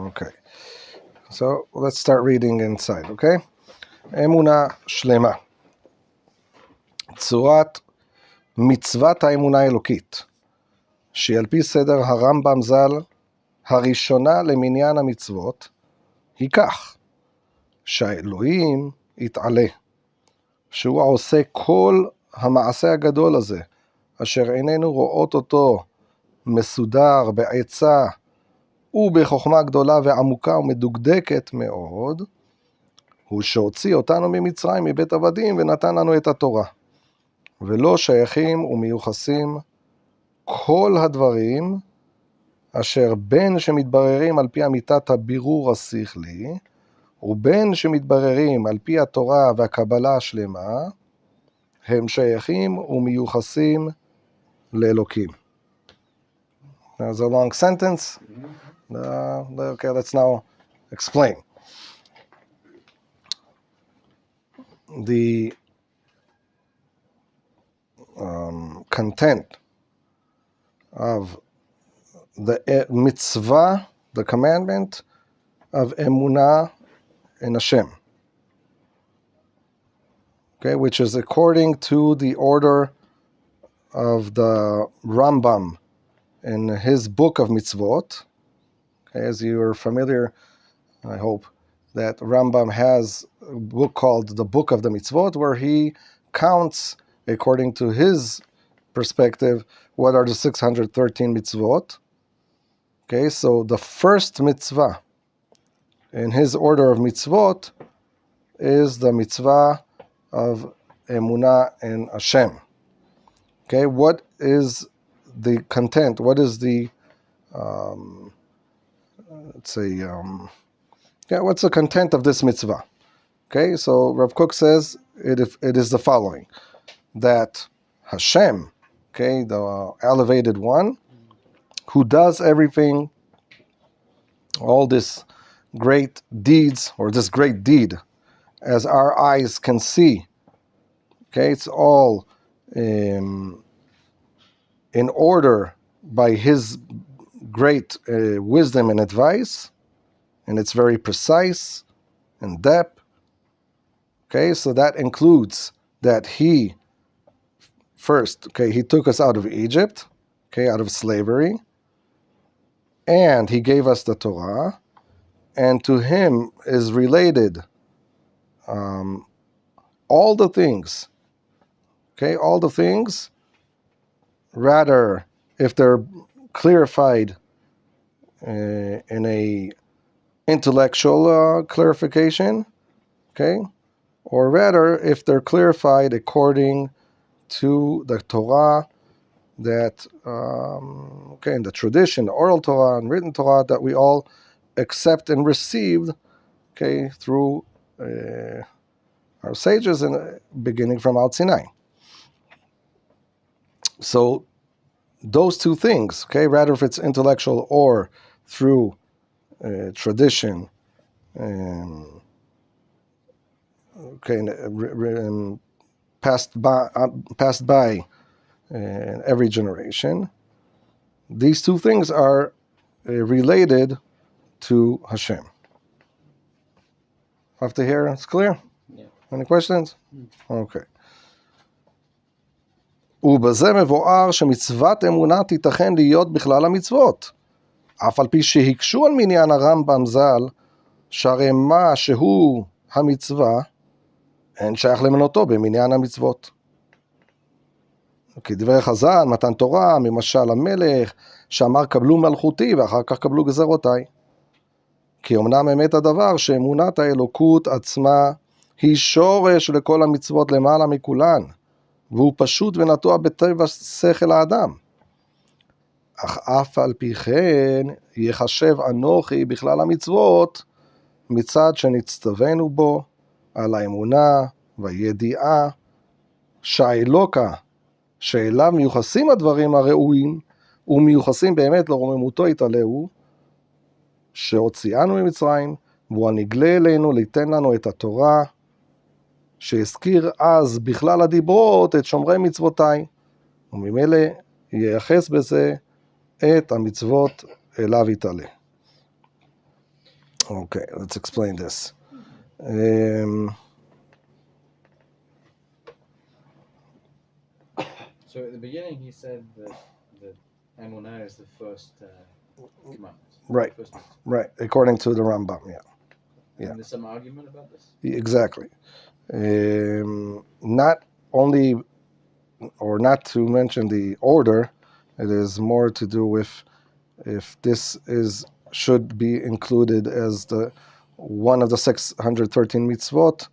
Okay. So let's start reading inside, okay? אמונה שלמה. צורת מצוות האמונה האלוקית, שהיא על פי סדר הרמב"ם ז"ל, הראשונה למניין המצוות, היא כך, שהאלוהים יתעלה, שהוא עושה כל המעשה הגדול הזה, אשר איננו רואות אותו מסודר בעצה ובחוכמה גדולה ועמוקה ומדוקדקת מאוד, הוא שהוציא אותנו ממצרים מבית עבדים ונתן לנו את התורה. ולא שייכים ומיוחסים כל הדברים אשר בין שמתבררים על פי אמיתת הבירור השכלי, ובין שמתבררים על פי התורה והקבלה השלמה, הם שייכים ומיוחסים לאלוקים. That's a long sentence. Okay, let's now explain. The content of the mitzvah, the commandment of emunah in Hashem, okay, which is according to the order of the Rambam in his book of mitzvot. Okay, as you are familiar, I hope, that Rambam has a book called the Book of the Mitzvot, where he counts, according to his perspective, what are the 613 mitzvot. Okay, so the first mitzvah in his order of mitzvot is the mitzvah of emunah in Hashem. Okay, what is the content? What is the, what's the content of this mitzvah? Okay, so Rav Kook says it is the following, that Hashem, okay, the elevated one, who does everything, all this great deeds, or this great deed, as our eyes can see, okay, it's all in order by his great wisdom and advice, and it's very precise and depth. Okay, so that includes that he first, okay, he took us out of Egypt, okay, out of slavery, and he gave us the Torah, and to him is related all the things, okay, all the things, rather if they're clarified in a intellectual clarification, okay, or rather if they're clarified according to the Torah that, okay, in the tradition, the oral Torah and written Torah that we all accept and received, okay, through our sages, and beginning from Mount Sinai. So those two things, okay, rather if it's intellectual or through tradition, okay, passed by every generation, these two things are related to Hashem. Up to here, it's clear? Yeah. Any questions? Okay. ובזה מבואר שמצוות אמונה תיתכן להיות בכלל המצוות, אף על פי שהקשו על מניין הרמב"ם ז"ל, שהרי מה שהוא המצווה, אין שייך למנותו במניין המצוות. כי דברי חז"ל, מתן תורה, ממשל המלך, שאמר קבלו מלכותי ואחר כך קבלו גזרותיי. כי אמנם אמת הדבר שאמונת האלוקות עצמה היא שורש לכל המצוות למעלה מכולן, והוא פשוט ונטוע בטבע שכל האדם. אך אף על פי כן יחשב אנוכי בכלל המצוות, מצד שנצטווינו בו על האמונה והידיעה שהאלוקה שאליו מיוחסים הדברים הראויים ומיוחסים באמת לרוממותו יתעלהו, שהוציאנו ממצרים והוא הנגלה אלינו ליתן לנו את התורה, שהזכיר אז בכלל הדיברות את שומרי מצוותיי, וממילא ייחס בזה את המצוות אליו יתעלה. Okay, let's explain this. Um, So at the beginning, he said that Emunah is the first commandment. right, First mitzvah. right. According to the Rambam, yeah. And there's some argument about this? Exactly. Not only, or not to mention the order, it is more to do with if this should be included as the one of the 613 mitzvot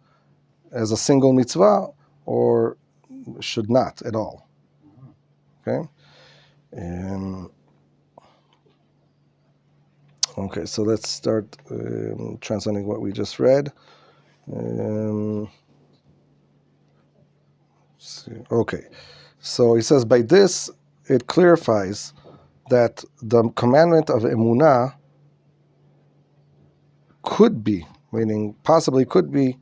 as a single mitzvah, or should not at all. Okay. Okay, so let's start translating what we just read. Okay, so he says, by this it clarifies that the commandment of emunah could be, meaning possibly could be,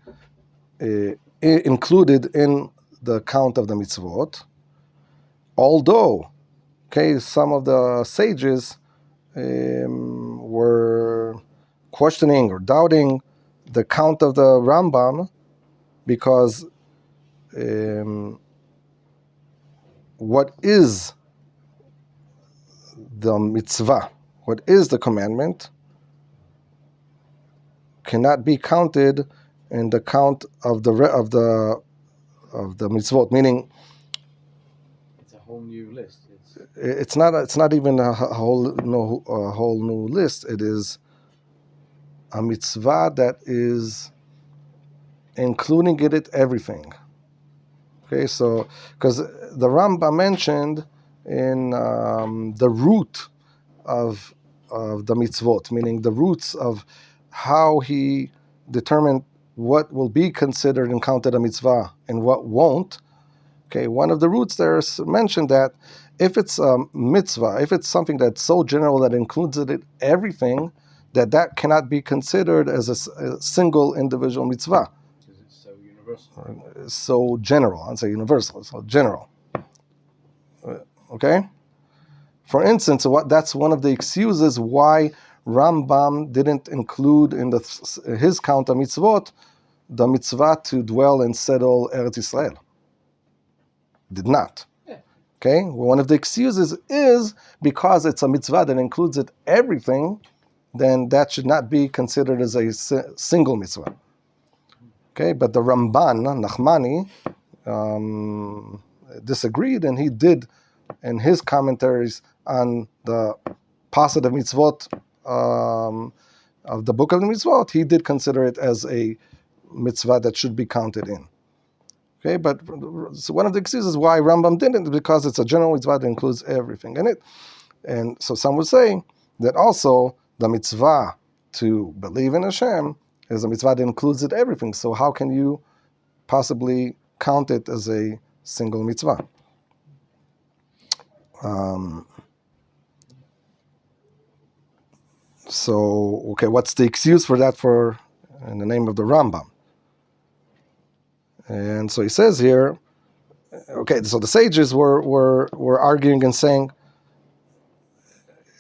included in the count of the mitzvot, although, okay, some of the sages were questioning or doubting the count of the Rambam because what is the mitzvah, what is the commandment, cannot be counted in the count of the mitzvot. Meaning, it's a whole new list. It's not even a whole new list. It is a mitzvah that is including in it everything. Okay, so because the Rambam mentioned in the root of the mitzvot, meaning the roots of how he determined what will be considered and counted a mitzvah and what won't. Okay, one of the roots there is mentioned that if it's a mitzvah, if it's something that's so general that includes it everything, that cannot be considered as a single individual mitzvah. Because it's so universal. So general, I'd say universal, so general. Okay? For instance, that's one of the excuses why Rambam didn't include in his count of mitzvot the mitzvah to dwell and settle Eretz Israel. Did not. Okay? One of the excuses is because it's a mitzvah that includes it everything, then that should not be considered as a single mitzvah. Okay? But the Ramban, Nachmani, disagreed, and he did in his commentaries on the positive mitzvot of the book of the mitzvot, he did consider it as a mitzvah that should be counted in. Okay, but so one of the excuses why Rambam didn't is because it's a general mitzvah that includes everything in it. And so some would say that also the mitzvah to believe in Hashem is a mitzvah that includes it everything. So how can you possibly count it as a single mitzvah? So, okay, what's the excuse for that in the name of the Rambam? And so he says here, okay, so the sages were arguing and saying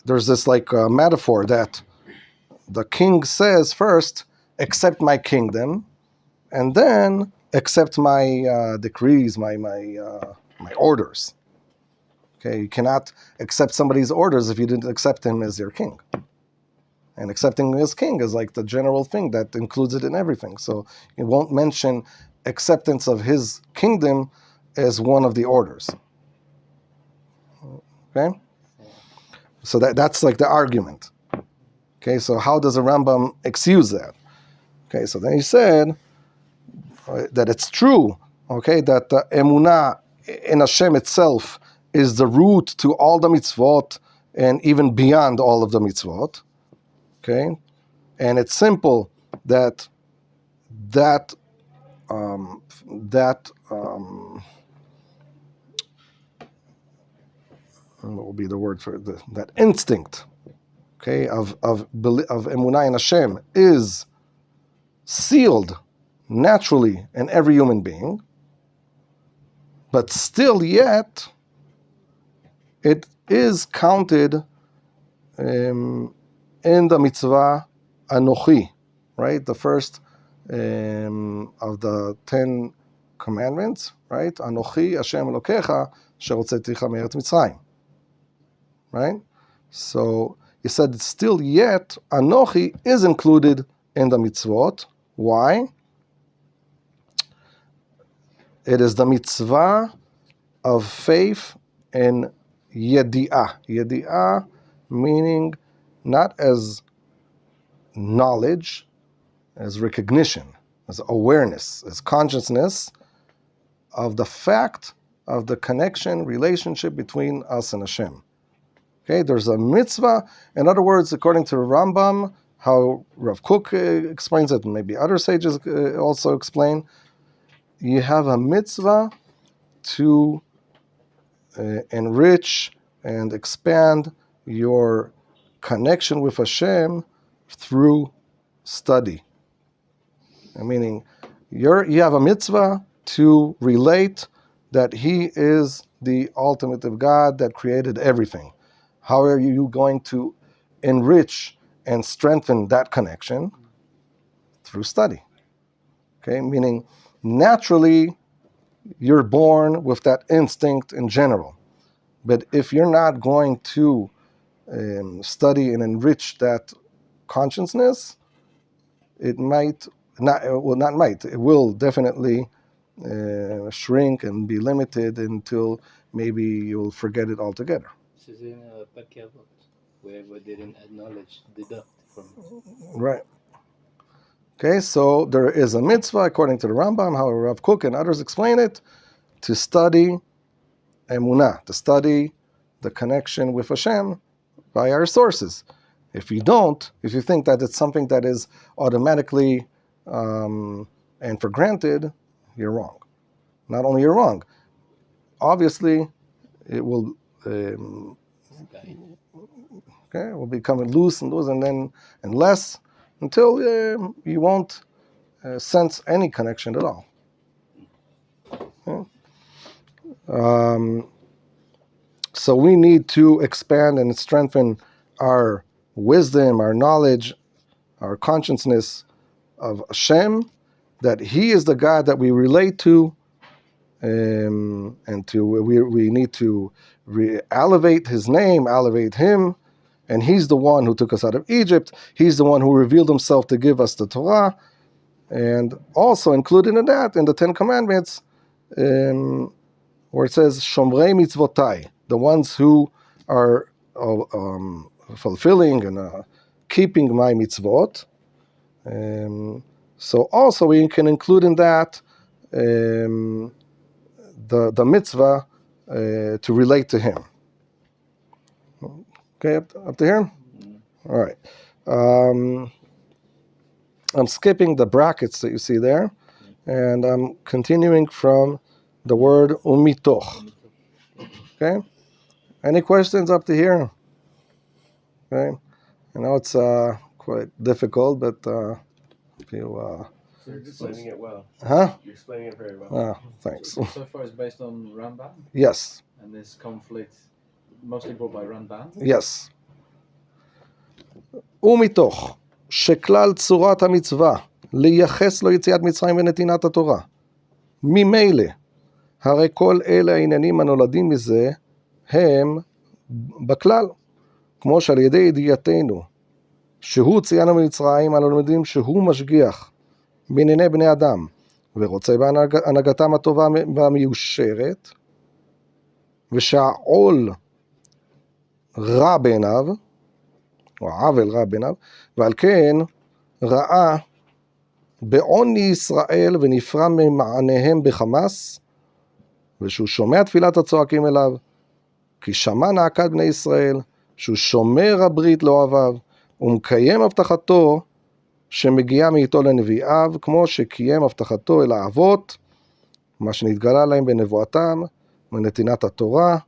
there's this like metaphor that the king says first, accept my kingdom, and then accept my decrees, my orders. Okay, you cannot accept somebody's orders if you didn't accept him as your king. And accepting him as king is like the general thing that includes it in everything. So it won't mention acceptance of his kingdom as one of the orders. Okay? So that's like the argument. Okay, so how does a Rambam excuse that? Okay, so then he said that it's true, okay, that the emunah in Hashem itself is the root to all the mitzvot and even beyond all of the mitzvot. Okay, and it's simple that what will be the word for that instinct, okay, of emunah in Hashem is sealed naturally in every human being, but still yet it is counted in the mitzvah Anochi, right? The first of the 10 commandments, right? Anochi Hashem Elokecha asher hotzeticha me'eretz Mitzrayim, right? So he said still yet Anochi is included in the mitzvot. Why? It is the mitzvah of faith in yedi'ah. Yedi'ah meaning not as knowledge, as recognition, as awareness, as consciousness of the fact of the connection, relationship between us and Hashem. Okay, there's a mitzvah. In other words, according to Rambam, how Rav Kook explains it, and maybe other sages also explain, you have a mitzvah to enrich and expand your connection with Hashem through study. Meaning, you have a mitzvah to relate that He is the ultimate of God that created everything. How are you going to enrich and strengthen that connection? Through study. Okay, meaning naturally you're born with that instinct in general. But if you're not going to study and enrich that consciousness, it will definitely shrink and be limited until maybe you'll forget it altogether. This is in Pirkei Avot, where they didn't acknowledge, deduct from it. Right. Okay, so there is a mitzvah, according to the Rambam, how Rav Kook and others explain it, to study emunah, to study the connection with Hashem by our sources. If you think that it's something that is automatically and for granted, you're wrong. Not only you're wrong, obviously it will it will become loose and less until you won't sense any connection at all. Okay? So we need to expand and strengthen our wisdom, our knowledge, our consciousness of Hashem, that He is the God that we relate to, and we need to elevate His name, elevate Him, and He's the one who took us out of Egypt. He's the one who revealed Himself to give us the Torah, and also included in that, in the 10 Commandments, where it says Shomrei Mitzvotai, the ones who are fulfilling and keeping my mitzvot. So also we can include in that the mitzvah to relate to Him. Okay, up to here? All right. I'm skipping the brackets that you see there, and I'm continuing from the word umitoch. Okay? Any questions up to here? Okay? I know it's quite difficult, but if you... So you're explaining it well. Huh? You're explaining it very well. Thanks. So far it's based on Rambam, Yes. and this conflict mostly brought by Rambam. Yes. ומתוך שכלל צורת המצווה לייחס לו יציאת מצרים ונתינת התורה. ממילא, הרי כל אלה העניינים הנולדים מזה הם בכלל. כמו שעל ידי ידיעתנו, שהוא הוציאנו ממצרים, אנו לומדים שהוא משגיח בענייני בני אדם, ורוצה בהנהגתם הטובה והמיושרת, ושהעול רע בעיניו, או העוול רע בעיניו, ועל כן ראה בעוני ישראל ונפרע ממעניהם בחמס, ושהוא שומע תפילת הצועקים אליו, כי שמע נאקת בני ישראל, שהוא שומר הברית לאוהביו, ומקיים הבטחתו שמגיעה מאיתו לנביאיו, כמו שקיים הבטחתו אל האבות, מה שנתגלה להם בנבואתם, מנתינת התורה,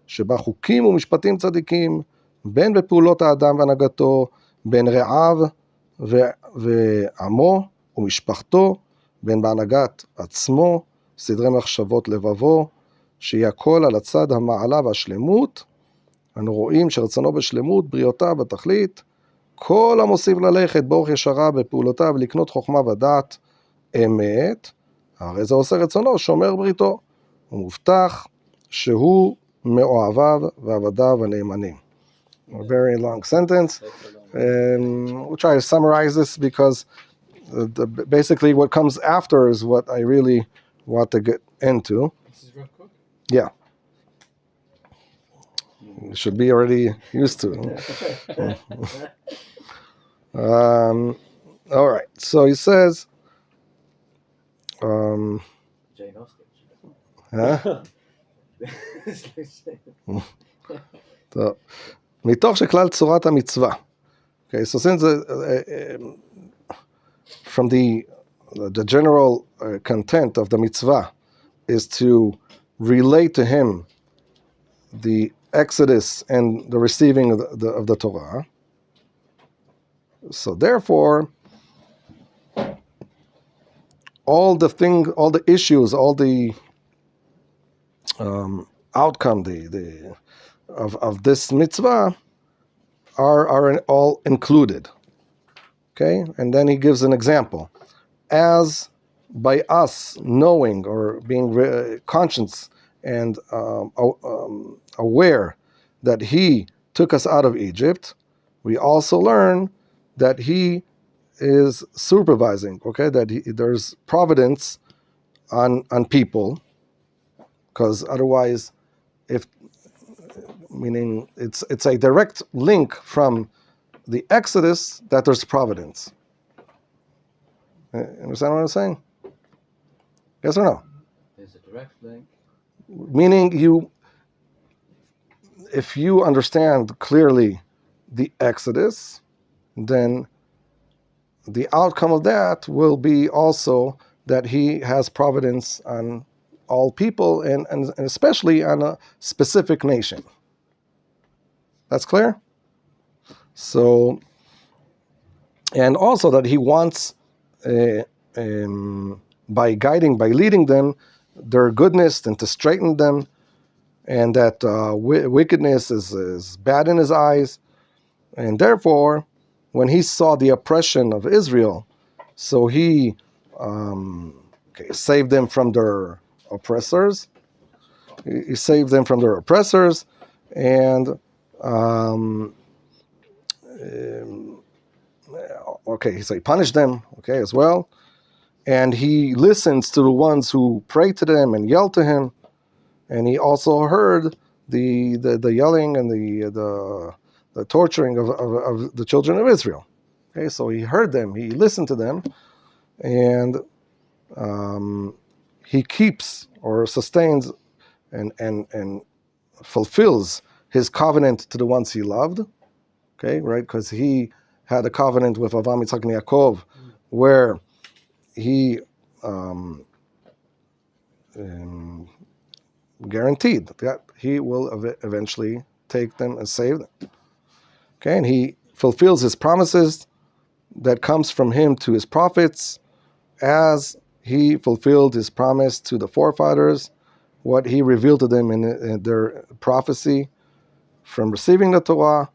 שבה חוקים ומשפטים צדיקים, בין בפעולות האדם והנהגתו, בין רעיו ועמו ומשפחתו, בין בהנהגת עצמו, סדרי מחשבות לבבו, שיהיה הכל על הצד המעלה והשלמות. אנו רואים שרצונו בשלמות, בריאותיו בתכלית, כל המוסיף ללכת באורח ישרה בפעולותיו לקנות חוכמה ודעת אמת, הרי זה עושה רצונו, שומר בריתו. הוא מובטח שהוא מאוהביו ועבדיו הנאמנים. A very long sentence. We'll try to summarize this because basically what comes after is what I really want to get into. This is Rav Kook? Yeah. You should be already used to it. All right. So he says, Jane Austen. huh? טוב. מתוך שכלל צורת המצווה. Okay, so since from the general content of the mitzvah is to relate to him the Exodus and the receiving of the Torah. So therefore, all the issues, all the outcome, of this mitzvah are all included. Okay, and then he gives an example. As by us knowing or being conscious and aware that he took us out of Egypt, we also learn that he is supervising, okay, that there's providence on people, because otherwise, meaning it's a direct link from the Exodus that there's providence. Understand what I'm saying? Yes or no? There's a direct link. Meaning if you understand clearly the Exodus, then the outcome of that will be also that he has providence on all people and especially on a specific nation. That's clear? So, and also that he wants, by leading them, their goodness and to straighten them, and that wickedness is bad in his eyes. And therefore, when he saw the oppression of Israel, so he saved them from their oppressors. He saved them from their oppressors, and so he punished them, as well. And he listens to the ones who pray to them and yell to him. And he also heard the yelling and the torturing of the children of Israel. Okay, so he heard them, he listened to them, and he keeps or sustains and fulfills his covenant to the ones he loved. Okay, right? Because he had a covenant with Avraham, Yitzchak, and Yaakov, where he guaranteed that he will eventually take them and save them. Okay, and he fulfills his promises that comes from him to his prophets, as he fulfilled his promise to the forefathers, what he revealed to them in their prophecy from receiving the Torah,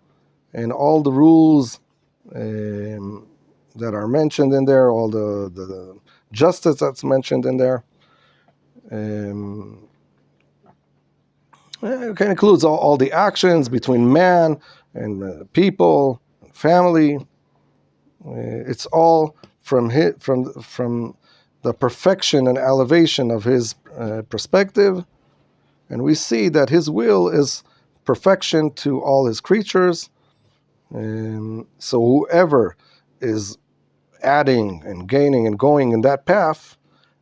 and all the rules that are mentioned in there, all the justice that's mentioned in there. It includes all the actions between man and people, family. It's all from the perfection and elevation of his perspective, and we see that his will is perfection to all his creatures. So whoever is adding and gaining and going in that path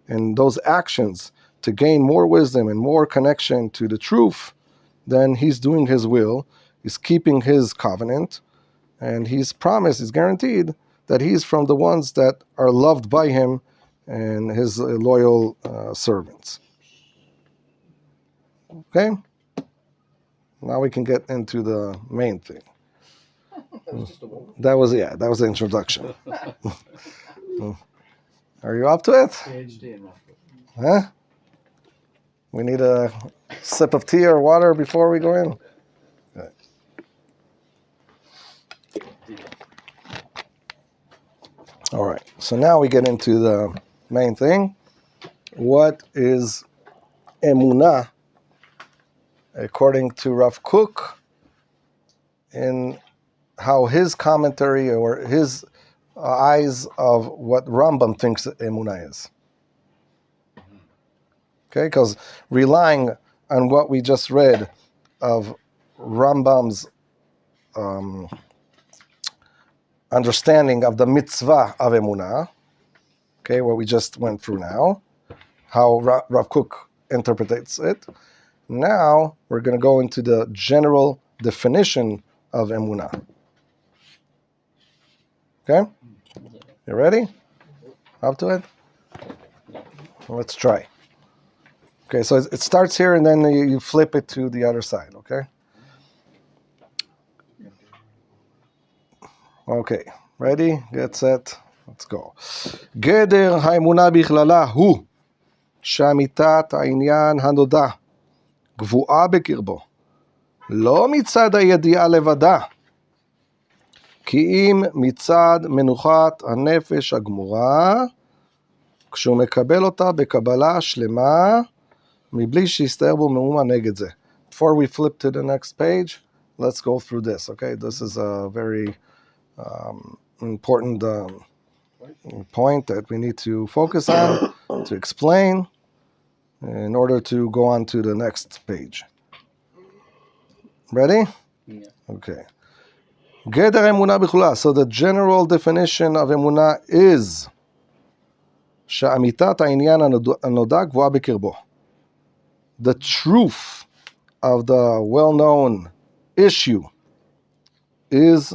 and those actions to gain more wisdom and more connection to the truth, then he's doing his will, he's keeping his covenant, and he's promised, he's guaranteed that he's from the ones that are loved by him and his loyal servants. Okay? Now we can get into the main thing. That was the introduction. Are you up to it? PhD in Rav Kook. Huh? We need a sip of tea or water before we go in. Okay. All right, so now we get into the main thing. What is emunah, according to Rav Kook, in how his commentary or his eyes of what Rambam thinks emunah is? Okay, because relying on what we just read of Rambam's understanding of the mitzvah of emunah, okay, what we just went through now, how Rav Kook interprets it. Now we're going to go into the general definition of emunah. Okay, you ready? Up to it? Let's try. Okay, so it starts here and then you flip it to the other side, okay? Okay, ready? Get set. Let's go. גדר האמונה בכללה הוא שאמיתת העניין הנודע גבוהה בקרבו, לא מצד הידיעה לבדה, כי אם מצד מנוחת הנפש הגמורה, כשהוא מקבל אותה בקבלה שלמה, מבלי שיסתער בו מאומה נגד זה. Before we flip to the next page, let's go through this, okay? This is a very important point that we need to focus on, to explain, in order to go on to the next page. Ready? Yeah. Okay. גדר אמונה בכללה. So the general definition of אמונה is שאמיתת העניין הנודע גבוהה בקרבו. The truth of the well-known issue is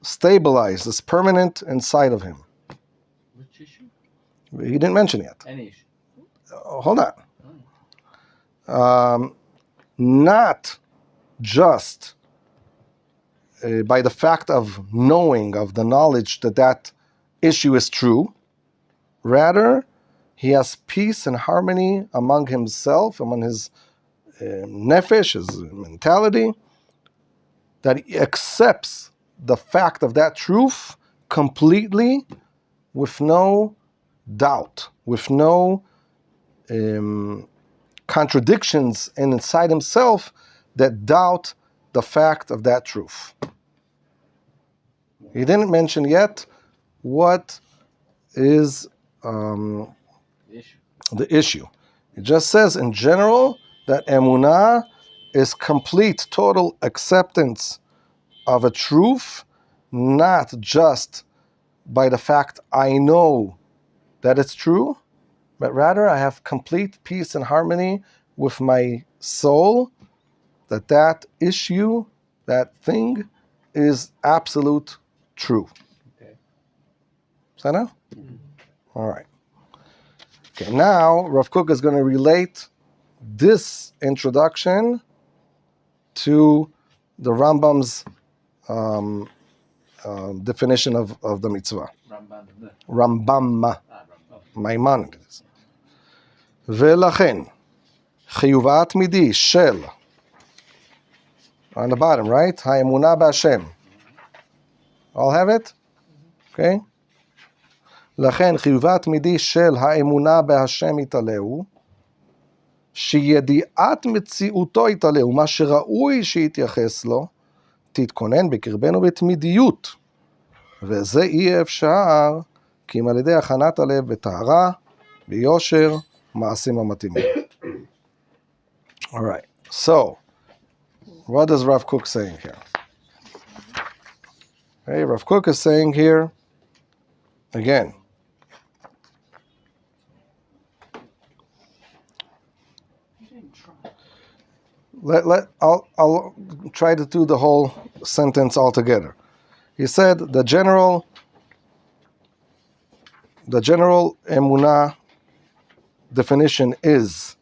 stabilized, is permanent inside of him. Which issue? He didn't mention yet. Any issue. Hold on. Not just by the fact of knowing, of the knowledge that that issue is true. Rather, he has peace and harmony among himself, among his nefesh, his mentality, that he accepts the fact of that truth completely with no doubt, with no contradictions inside himself that doubt the fact of that truth. He didn't mention yet what is the issue. It just says in general that emunah is complete, total acceptance of a truth, not just by the fact I know that it's true, but rather I have complete peace and harmony with my soul, that issue, that thing is absolute true. Okay. Is that now? All right. Okay, now Rav Kook is going to relate this introduction to the Rambam's definition of the mitzvah. Rambam. Maimonides. ולכן, חיובה התמידי של, on the bottom, right? האמונה בהשם. All have it? Okay? לכן, חיובה התמידי של האמונה בהשם יתעלהו, שידיעת מציאותו יתעלהו, מה שראוי שיתייחס לו, תתכונן בקרבנו בתמידיות. וזה אי אפשר, כי אם על ידי הכנת הלב בטהרה, ביושר, מעשים המתאימים. All right, so, what is Rav Kook saying here? Okay, Rav Kook is saying here, again, I'll try to do the whole sentence all together. He said the general emunah definition is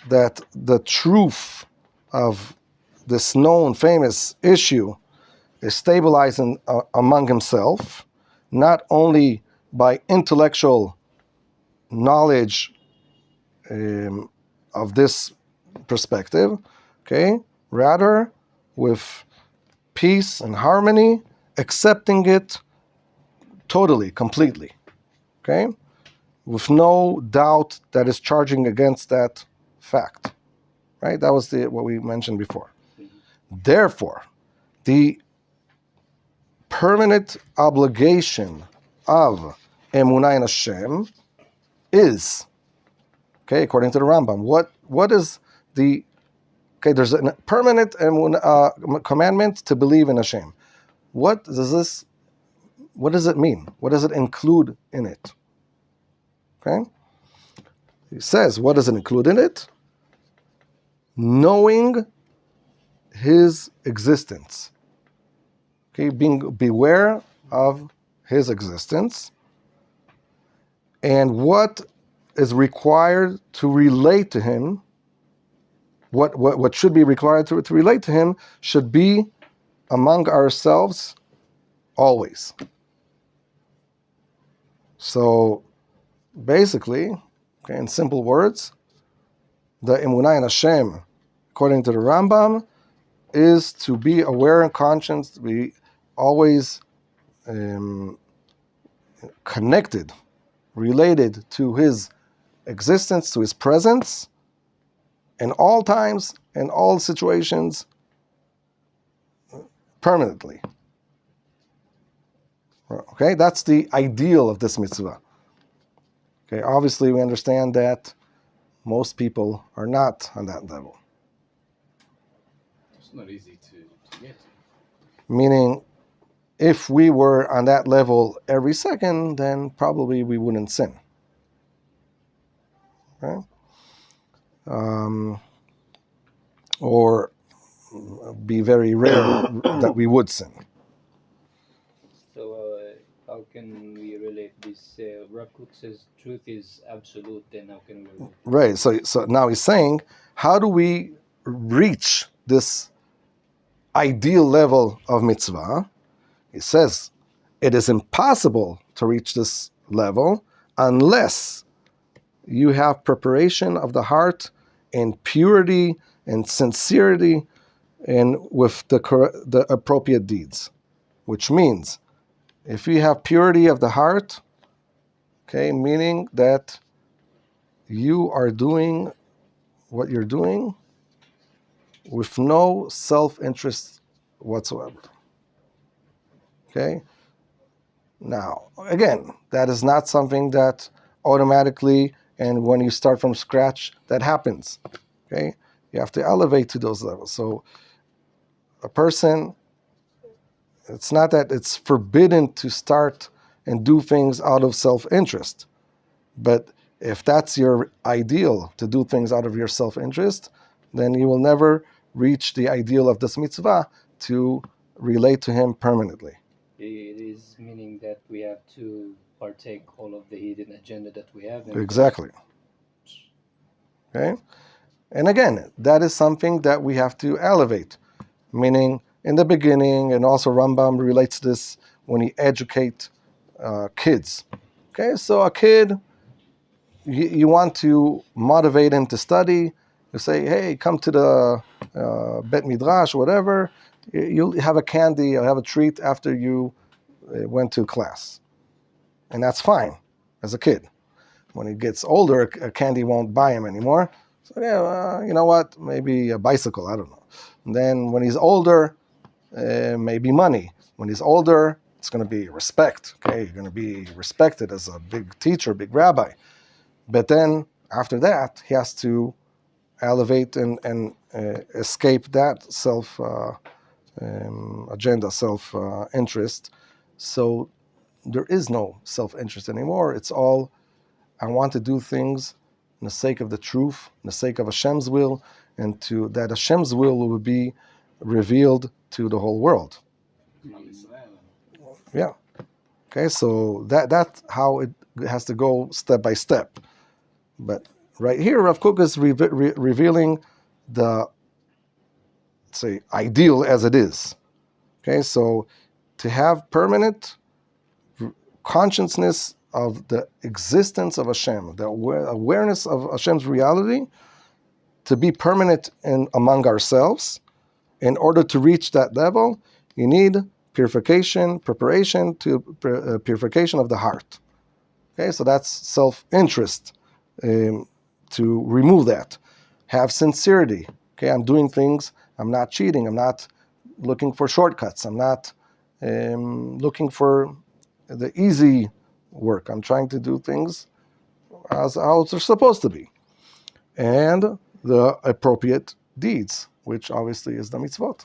that the truth of this known famous issue is stabilizing among himself, not only by intellectual knowledge of this perspective, okay, rather with peace and harmony, accepting it totally, completely, okay? With no doubt that is charging against that fact, right? That was what we mentioned before. Therefore, the permanent obligation of Emunah in Hashem is, okay, according to the Rambam, what is the, okay, there's a permanent commandment to believe in Hashem. What does it mean? What does it include in it? Okay? He says, what does it include in it? Knowing his existence. Okay, beware of his existence and what is required to relate to him. What should be required to relate to him should be among ourselves always. So basically, okay, in simple words, the Emunah in Hashem, according to the Rambam, is to be aware and conscious, to be always connected, related to his existence, to his presence, in all times, in all situations, permanently. Okay, that's the ideal of this mitzvah. Okay, obviously we understand that most people are not on that level. It's not easy to get. Meaning, if we were on that level every second, then probably we wouldn't sin. Okay? Or be very rare that we would sin. So how can we relate this? Rav Kook says truth is absolute, then how can we relate? Right, so now he's saying, how do we reach this ideal level of mitzvah? He says, it is impossible to reach this level unless you have preparation of the heart and purity and sincerity and with the appropriate deeds. Which means, if you have purity of the heart, okay, meaning that you are doing what you're doing with no self-interest whatsoever. Okay? Now, again, that is not something that automatically and when you start from scratch, that happens. Okay? You have to elevate to those levels. So a person, it's not that it's forbidden to start and do things out of self-interest. But if that's your ideal, to do things out of your self-interest, then you will never reach the ideal of this mitzvah to relate to him permanently. It is meaning that we have to partake all of the hidden agenda that we have. Exactly. Okay? And again, that is something that we have to elevate. Meaning, in the beginning, and also Rambam relates this when he educates kids. Okay, so a kid, you want to motivate him to study. You say, hey, come to the Bet Midrash, whatever. You'll have a candy, you'll have a treat after you went to class. And that's fine as a kid. When he gets older, a candy won't buy him anymore. So yeah, you know what? Maybe a bicycle, I don't know. And then when he's older, maybe money. When he's older, it's going to be respect. Okay, you're going to be respected as a big teacher, big rabbi. But then after that, he has to elevate and escape that self agenda, self interest. So there is no self interest anymore. It's all, I want to do things in the sake of the truth, in the sake of Hashem's will, and to that Hashem's will be revealed to the whole world. Yeah. Okay, so that's how it has to go step by step. But right here, Rav Kook is revealing the, say, ideal as it is. Okay, so to have permanent consciousness of the existence of Hashem, the awareness of Hashem's reality, to be permanent among ourselves, in order to reach that level, you need preparation to purification of the heart. Okay, so that's self-interest, to remove that. Have sincerity. Okay, I'm doing things, I'm not cheating, I'm not looking for shortcuts, I'm not looking for the easy work. I'm trying to do things as how they're supposed to be. And the appropriate deeds, which obviously is the mitzvot.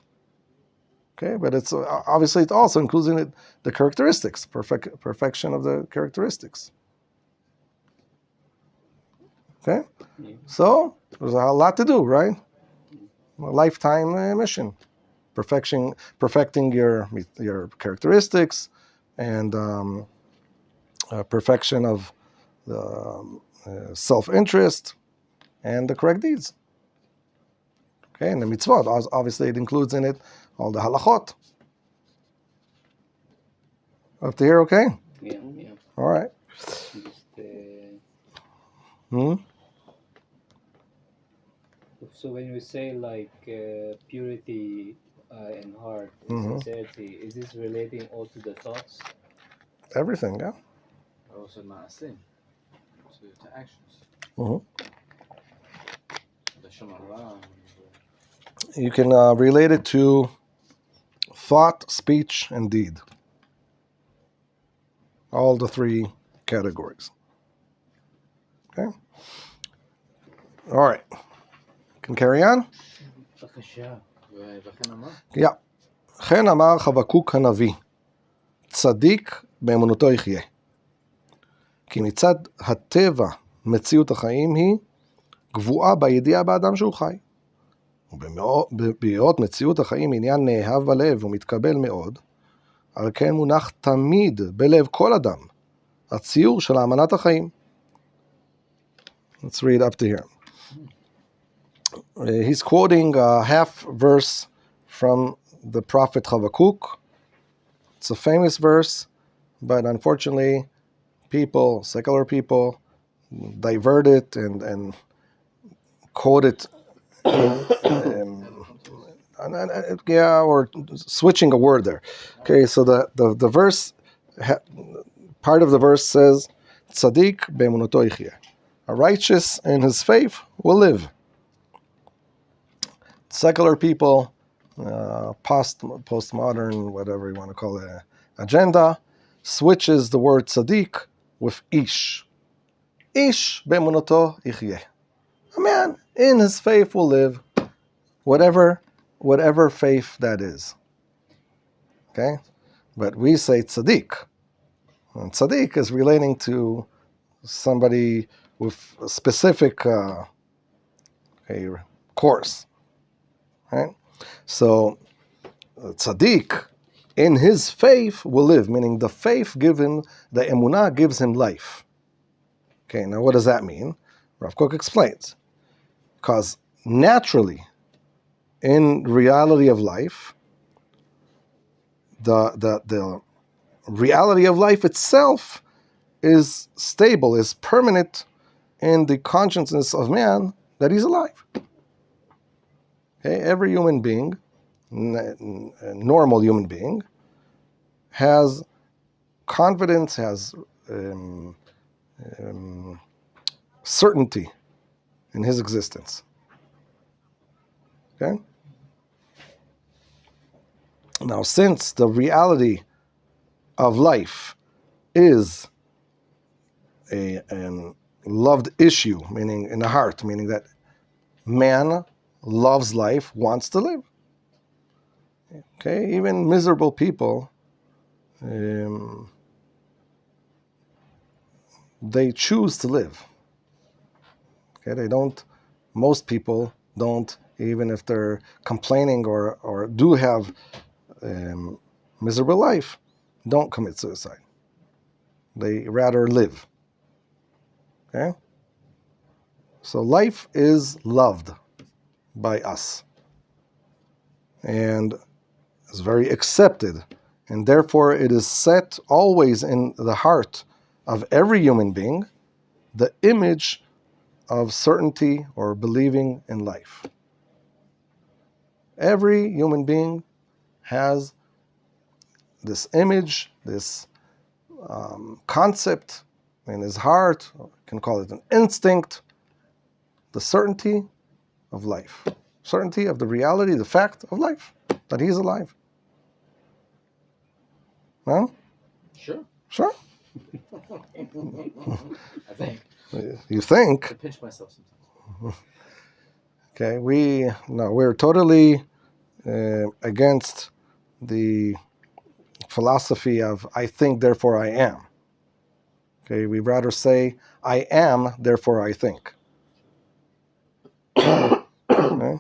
Okay, but it's obviously it also includes in it the characteristics, perfection of the characteristics. Okay, so there's a lot to do, right? A lifetime mission, perfecting your characteristics, and perfection of the self-interest and the correct deeds. Okay, and the mitzvot, obviously it includes in it all the halachot. Up to here, okay? Yeah. All right. So when we say like purity in heart, sincerity, is this relating all to the thoughts? Everything, yeah. Also ma'asim, to actions. The Shemara. You can relate it to thought, speech, and deed. All the three categories. Okay? All right. Can carry on? Yeah. כן אמר חבקוק הנביא, צדיק באמונתו יחיה. כי מצד הטבע מציאות החיים היא גבוהה בידיעה באדם שהוא חי. ובהיות מציאות החיים עניין נאהב בלב ומתקבל מאוד, על כן מונח תמיד בלב כל אדם הציור של האמנת החיים. Let's read up to here. He's quoting a half verse from the prophet Habakkuk. It's a famous verse, but unfortunately secular people, divert it and quote it or switching a word there. Okay, so the verse, part of the verse says, Tzaddik be'emunato yichyeh. A righteous in his faith will live. Secular people, postmodern, whatever you want to call it, agenda, switches the word tzaddik with ish. Ish be'emunato yichyeh. A man in his faith will live, whatever faith that is. Okay? But we say tzaddik. And tzaddik is relating to somebody with a specific course. Right? So tzaddik in his faith will live, meaning the faith given, the emunah gives him life. Okay, now what does that mean? Rav Kook explains. Because naturally, in reality of life, the reality of life itself is stable, is permanent in the consciousness of man that he's alive. Okay, every human being, a normal human being, has confidence, has certainty in his existence. Okay? Now, since the reality of life is a loved issue, meaning in the heart, meaning that man loves life, wants to live. Okay, even miserable people, they choose to live. Okay, most people don't, even if they're complaining or do have miserable life, don't commit suicide. They rather live. Okay? So life is loved by us. And is very accepted. And therefore it is set always in the heart of every human being, the image of certainty or believing in life. Every human being has this image, this concept in his heart, or you can call it an instinct, the certainty of life, certainty of the reality, the fact of life, that he's alive. No? Sure. Sure. I think. You think? I pinch myself sometimes. Okay, we're totally against the philosophy of I think, therefore I am. Okay, we'd rather say I am, therefore I think. Okay?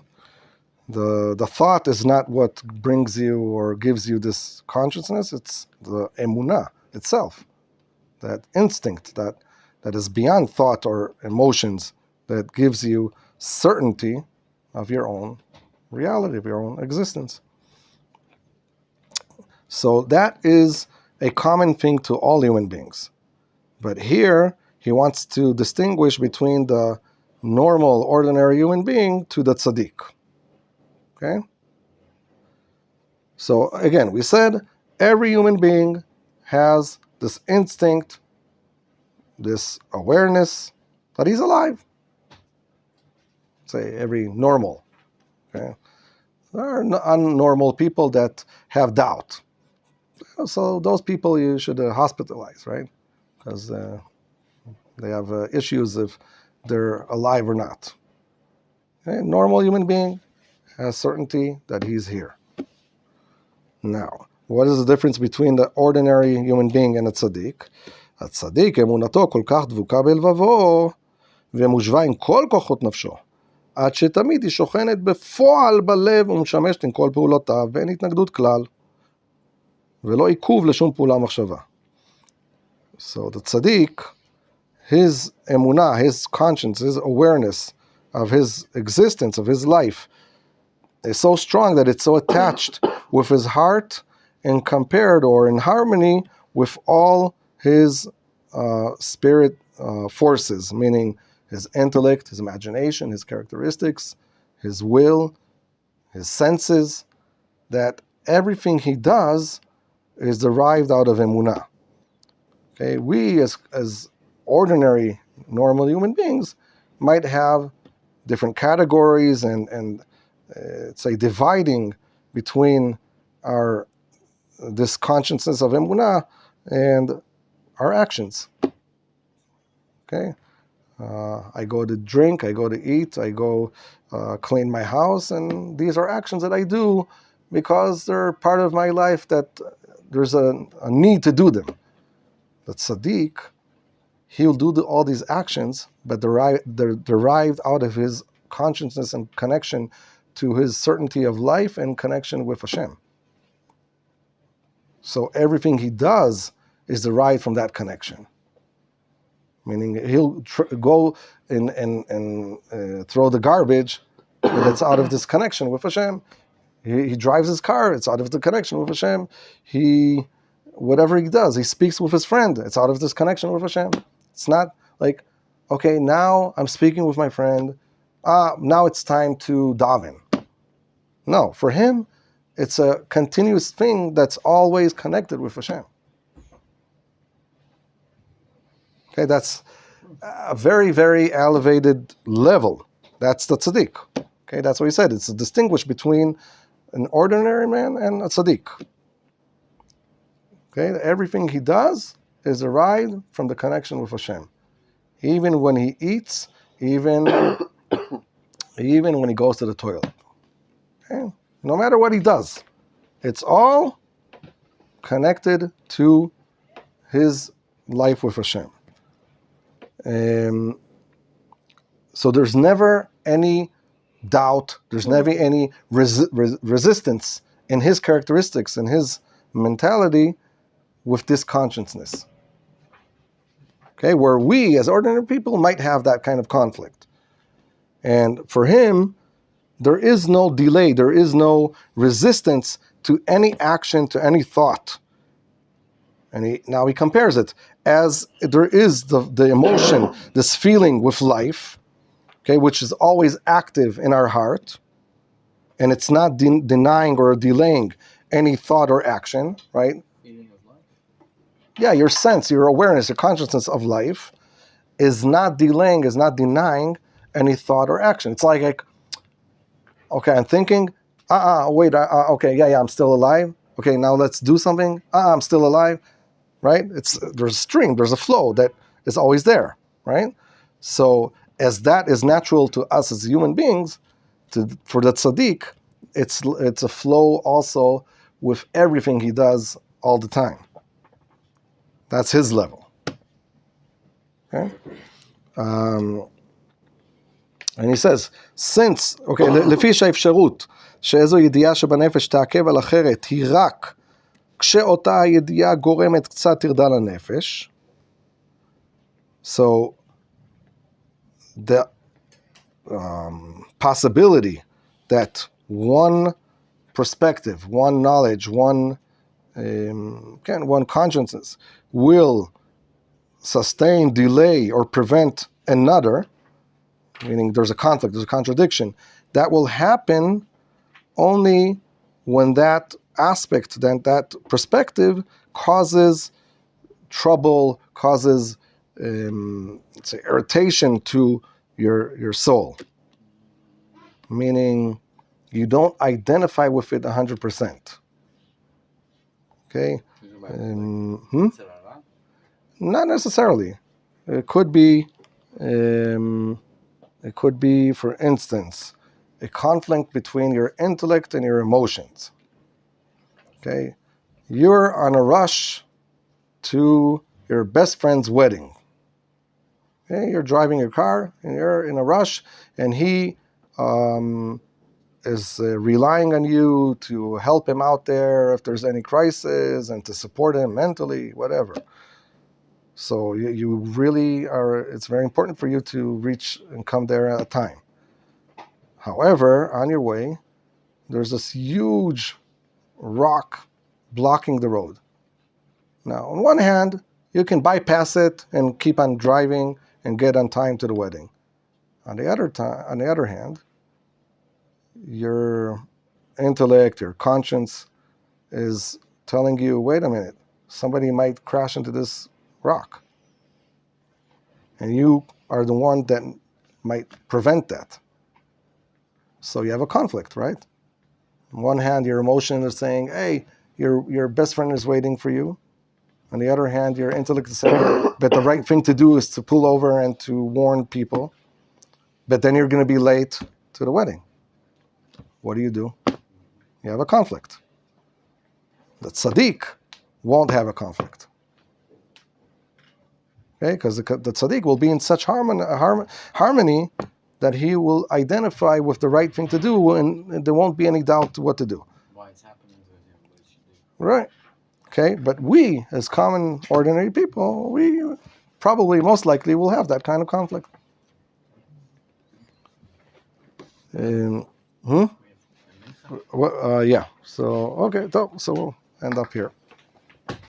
The thought is not what brings you or gives you this consciousness, it's the emunah itself, that instinct that is beyond thought or emotions, that gives you certainty of your own reality, of your own existence. So that is a common thing to all human beings. But here, he wants to distinguish between the normal, ordinary human being to the tzaddik. Okay? So again, we said every human being has this instinct, this awareness that he's alive. Say every normal. Okay? There are unnormal people that have doubt. So those people you should hospitalize, right? Because they have issues if they're alive or not. Okay? Normal human being has certainty that he's here. Now, what is the difference between the ordinary human being and a tzaddik? הצדיק אמונתו כל כך דבוקה בלבבו ומושווה עם כל כוחות נפשו עד שתמיד היא שוכנת בפועל בלב ומשמשת עם כל פעולותיו ואין התנגדות כלל ולא עיכוב לשום פעולה מחשבה. So the tzaddik, his emunah, his conscience, his awareness of his existence, of his life, is so strong that it's so attached with his heart and compared or in harmony with all his spirit forces, meaning his intellect, his imagination, his characteristics, his will, his senses, that everything he does is derived out of emunah. Okay, we as ordinary, normal human beings might have different categories and say dividing between this consciousness of emunah and our actions. Okay, I go to drink, I go to eat, I go clean my house, and these are actions that I do because they're part of my life, that there's a need to do them. The tzaddik, he'll do all these actions, but they're derived out of his consciousness and connection to his certainty of life and connection with Hashem. So everything he does is derived from that connection. Meaning he'll go and throw the garbage, but it's out of this connection with Hashem. He drives his car, it's out of the connection with Hashem. Whatever he does, he speaks with his friend, it's out of this connection with Hashem. It's not like, okay, now I'm speaking with my friend, now it's time to daven. No, for him, it's a continuous thing that's always connected with Hashem. Okay, that's a very, very elevated level. That's the tzaddik. Okay, that's what he said. It's a distinguish between an ordinary man and a tzaddik. Okay, everything he does is derived from the connection with Hashem. Even when he eats, even when he goes to the toilet. Okay? No matter what he does, it's all connected to his life with Hashem. So there's never any doubt, there's never any resistance in his characteristics, in his mentality with this consciousness. Okay, where we as ordinary people might have that kind of conflict. And for him, there is no delay, there is no resistance to any action, to any thought. And now he compares it as there is the emotion, this feeling with life, okay, which is always active in our heart, and it's not denying or delaying any thought or action, right? your sense, your awareness, your consciousness of life is not delaying, is not denying any thought or action. It's like okay, I'm thinking, wait, okay, yeah, I'm still alive. Okay, now let's do something. I'm still alive, right? There's a stream, there's a flow that is always there, right? So as that is natural to us as human beings, for the tzaddik, it's a flow also with everything he does all the time. That's his level. Okay? And he says, since, okay, לפי שהאפשרות שאיזו ידיעה שבנפש תעכב על אחרת היא רק כשאותה הידיעה גורמת קצת טרדה לנפש, so the possibility that one perspective, one knowledge, one consciousness will sustain, delay, or prevent another, meaning there's a conflict, there's a contradiction, that will happen only when that aspect, then that perspective causes trouble, causes say irritation to your soul. Meaning you don't identify with it 100%. Okay? Not necessarily. It could be, for instance, a conflict between your intellect and your emotions. Okay? You're on a rush to your best friend's wedding. Okay? You're driving your car and you're in a rush, and he is relying on you to help him out there if there's any crisis and to support him mentally, whatever. So you really are, it's very important for you to reach and come there at a time. However, on your way, there's this huge rock blocking the road. Now, on one hand, you can bypass it and keep on driving and get on time to the wedding. On the other hand, your intellect, your conscience is telling you, wait a minute, somebody might crash into this rock. And you are the one that might prevent that. So you have a conflict, right? On one hand, your emotion is saying, hey, your best friend is waiting for you. On the other hand, your intellect is saying that the right thing to do is to pull over and to warn people. But then you're going to be late to the wedding. What do? You have a conflict. The tzaddik won't have a conflict. Okay, because the tzaddik will be in such harmony that he will identify with the right thing to do, and there won't be any doubt what to do. Why it's happening to him, what he should do. Right. Okay, but we, as common, ordinary people, we probably, most likely, will have that kind of conflict. Yeah. So, okay, so we'll end up here.